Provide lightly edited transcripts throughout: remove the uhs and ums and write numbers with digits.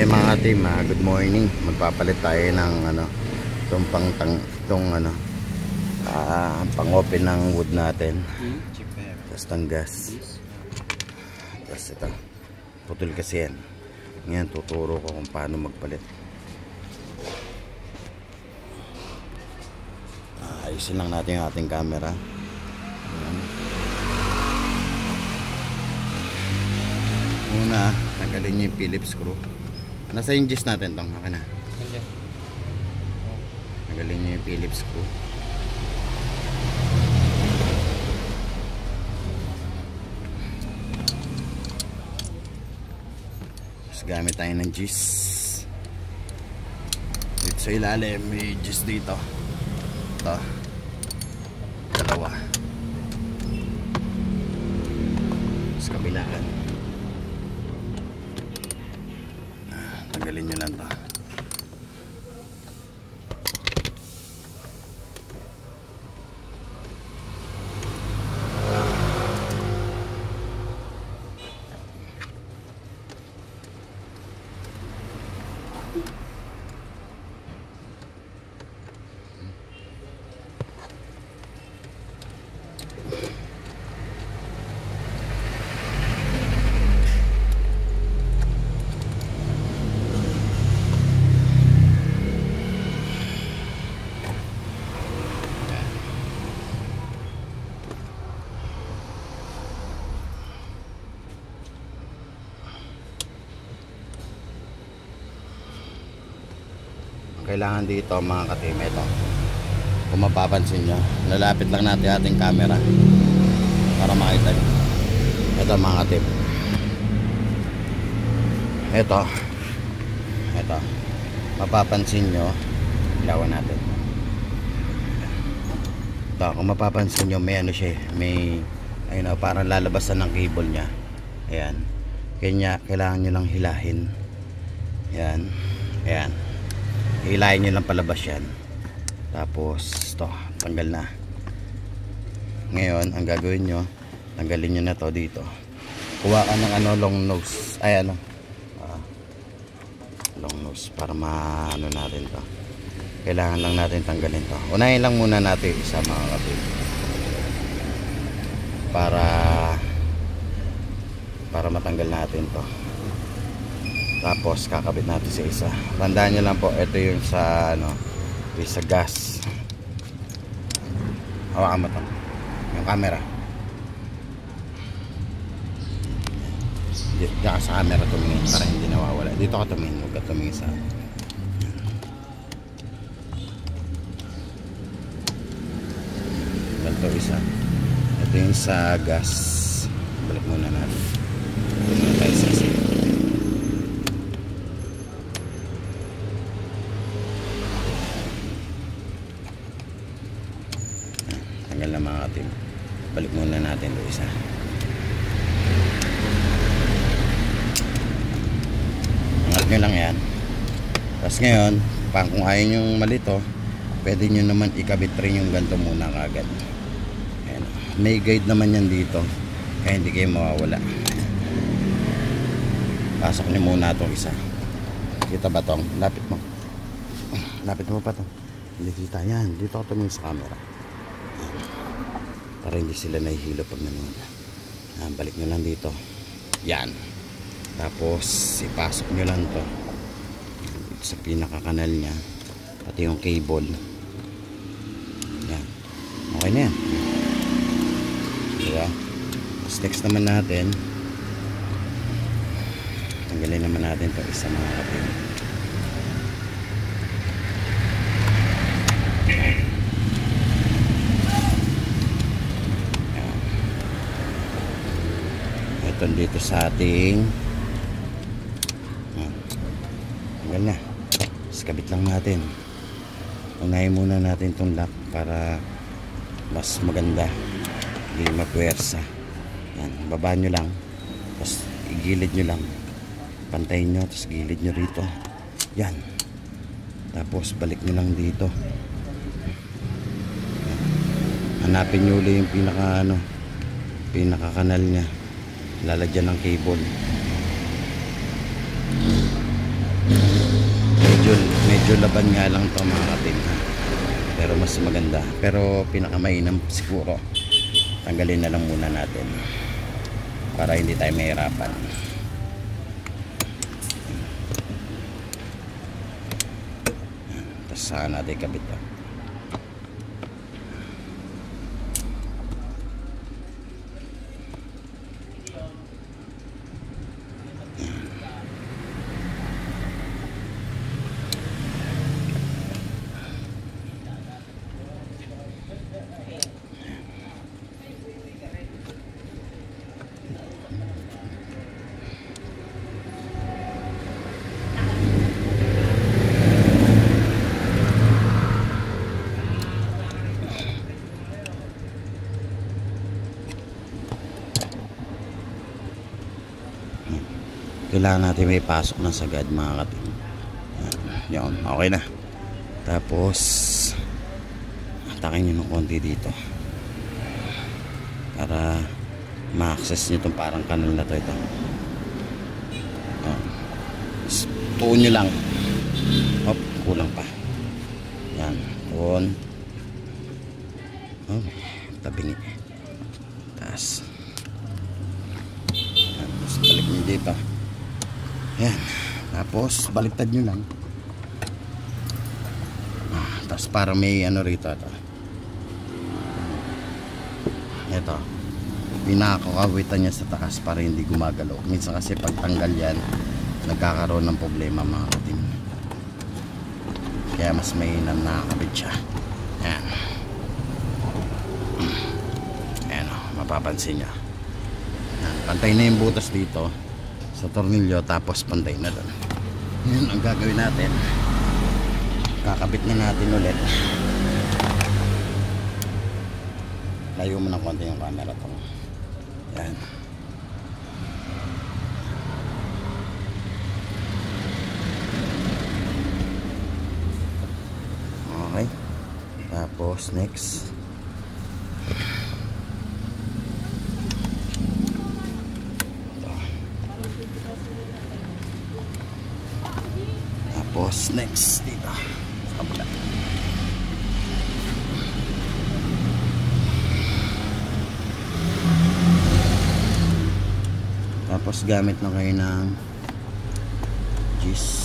Okay mga team, good morning. Magpapalit tayo ng itong pang-open ng wood natin. Tapos tanggas. Tapos ito. Putol kasi yan. Ngayon tuturo ko kung paano magpalit. Ayusin lang natin yung ating camera. Una, tanggalin nyo yung Phillips screw. Nasa yung gis natin tong, haka na. Tanggalin nyo yung Phillips screw. Tapos gamit tayo ng gis. Dito sa ilalim, may gis dito. Ito. Dalawa. Tapos kabilaan. Tanggalin nyo lang to. Kailangan dito mga ka-team, ito kung mapapansin nyo, lalapit lang natin ating camera para makita nyo. Ito mga ka-team, ito mapapansin nyo, ilawan natin ito. Kung mapapansin nyo, may siya, may parang lalabasan ng cable nya. Ayan, kanya kailangan nyo lang hilahin. Ayan, hilahin nyo lang palabas yan. Tapos ito, tanggal na. Ngayon ang gagawin nyo, tanggalin nyo na to dito. Kuha ka ng long nose, long nose para natin to. Kailangan lang natin tanggalin to. Unahin lang muna natin isa mga kapatid, para matanggal natin to. Tapos kakabit natin sa isa. Tandaan nyo lang po, ito yung sa sa gas. Hawakan mo to, yung camera. Diyan sa camera tumingin para hindi nawawala. Dito ka tumingin, huwag ka tumingin sa ganito isa. Ito yung sa gas. Balik muna natin. Ito muna tayo sa isa. Tanggal na mga ka-team. Balik muna natin ito isa. Angat nyo lang yan. Tapos ngayon, kung ayaw nyo malito, pwede nyo naman ikabit rin yung ganito muna kagad. Ayan. May guide naman yan dito, kaya hindi kayo mawawala. Pasok nyo muna itong isa. Kita ba itong? Lapit mo. Lapit mo pa ito. Hindi kita yan. Dito ako tumingin sa camera para hindi sila nahihilo pag nanonood. Balik nyo lang dito. Yan. Tapos ipasok nyo lang to dito sa pinakakanal nya, pati yung cable. Yan. Okay na yan, diba? Tapos next naman natin, tanggalin naman natin to isa mga kapatid. Dito sa ating tanggal na. Tapos kabit lang natin. Unahin muna natin itong lock para mas maganda, hindi mapwersa. Yan, baba nyo lang, tapos igilid nyo lang, pantayin nyo, tapos gilid nyo rito. Yan, tapos balik nyo lang dito. Yan. Hanapin nyo ulit yung pinakakanal nya, lalagyan ng cable. medyo laban nga lang to mga katim, ha? Pero mas maganda, pero pinakamainam siguro tanggalin na lang muna natin para hindi tayo mahirapan. Tapos saan natin kabit to. Kailangan natin may pasok na sagad mga katim. Yan, okay na. Tapos atakin nyo ng konti dito para ma-access nyo itong parang kanal na to. Ito tuon nyo lang. Hop, kulang pa. Yan, tuon. Oh, tabingi. Taas. Yan, tapos balik nyo dito. Yan, tapos baliktad nyo lang. Tapos para may ano rito ito pinakakawitan niya sa taas para hindi gumagalaw. Minsan kasi pag tanggal yan nagkakaroon ng problema mga katim, kaya mas mainam nakakabit siya. Yan, ayan o, mapapansin nyo. Yan, pantay na yung butas dito sa tornilyo, tapos pantay na doon. Yun ang gagawin natin, kakabit na natin ulit. Layo mo ng konti yung camera to. Yan, okay. Tapos next, next dito sa kabila. Tapos gamit na kayo ng gis.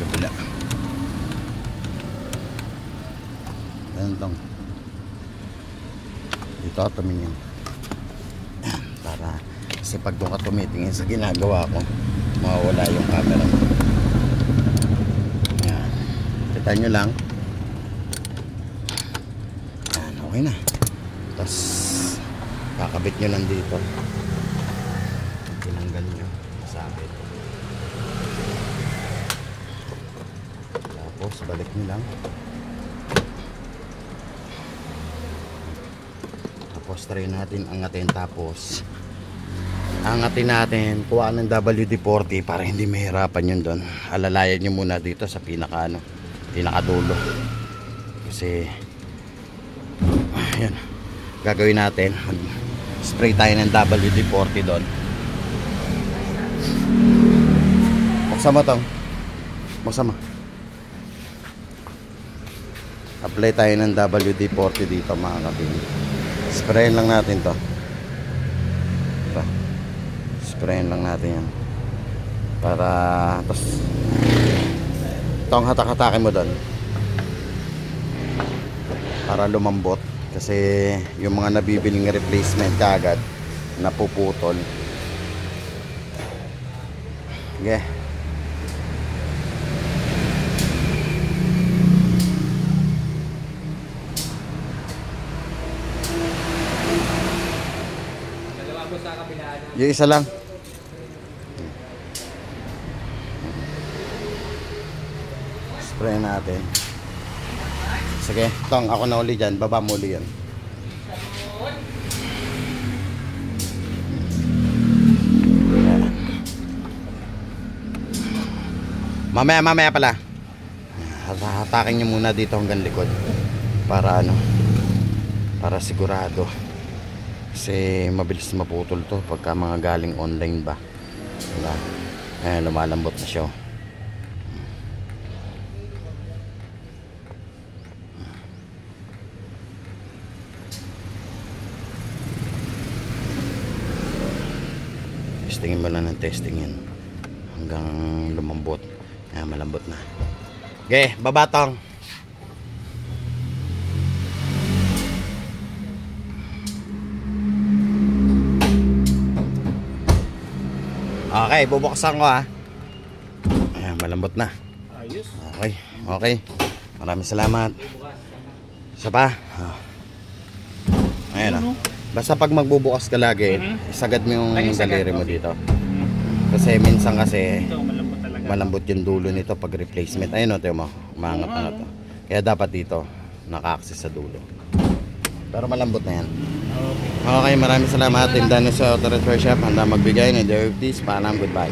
Kabila. Ganitong dito tumingin para kasi pag doon ka tumitingin sa ginagawa ko mawawala yung camera mo. Yan, kita nyo lang. Yan, okay na. Tapos kakabit nyo lang dito, tinanggal nyo sabit. Tapos balik nyo lang. Tapos try natin angatin. Tapos angatin natin, kuha ng WD-40 para hindi mahirapan yun doon. Alalayan nyo muna dito sa pinakadulo. Kasi ayan, gagawin natin, spray tayo ng WD-40 doon. Buksan mo tong, buksan mo. Apply tayo ng WD-40 dito mga kapatid. Sprayin lang natin to. Ito. Sprayin lang natin yan. Para tapos itong hatak-hatakin mo doon para lumambot. Kasi yung mga nabibiling replacement kaagad napuputol. Okay. Yung isa lang. Spray natin. Sige, tong ako na uli dyan. Baba mo uli yan. Mamaya pala. Hatakin nyo muna dito hanggang likod. Para ano, para sigurado. Kasi mabilis maputol to pagka mga galing online ba. Diba? Ayan, lumalambot na siya. Testingin mo lang ng testing yan hanggang lumambot. Ayan, malambot na. Okay, babatong. Okay, bubuksan ko ha. Ayan, malambot na. Ayos. Okay, okay. Maraming salamat. Isa pa. Ayan o. Basta pag magbubukas ka lagi, isagad mo yung daliri mo dito. Kasi minsan kasi Ito, malambot talaga. malambot yung dulo nito pag replacement. Ayun o, tiyo mo. Umangat na to. Kaya dapat dito, naka-access sa dulo. Pero malambot na yan. Okay. Okay, maraming salamat. Team Dano sa Auto Repair Shop. Handa magbigay ng DFTs. Paalam, goodbye.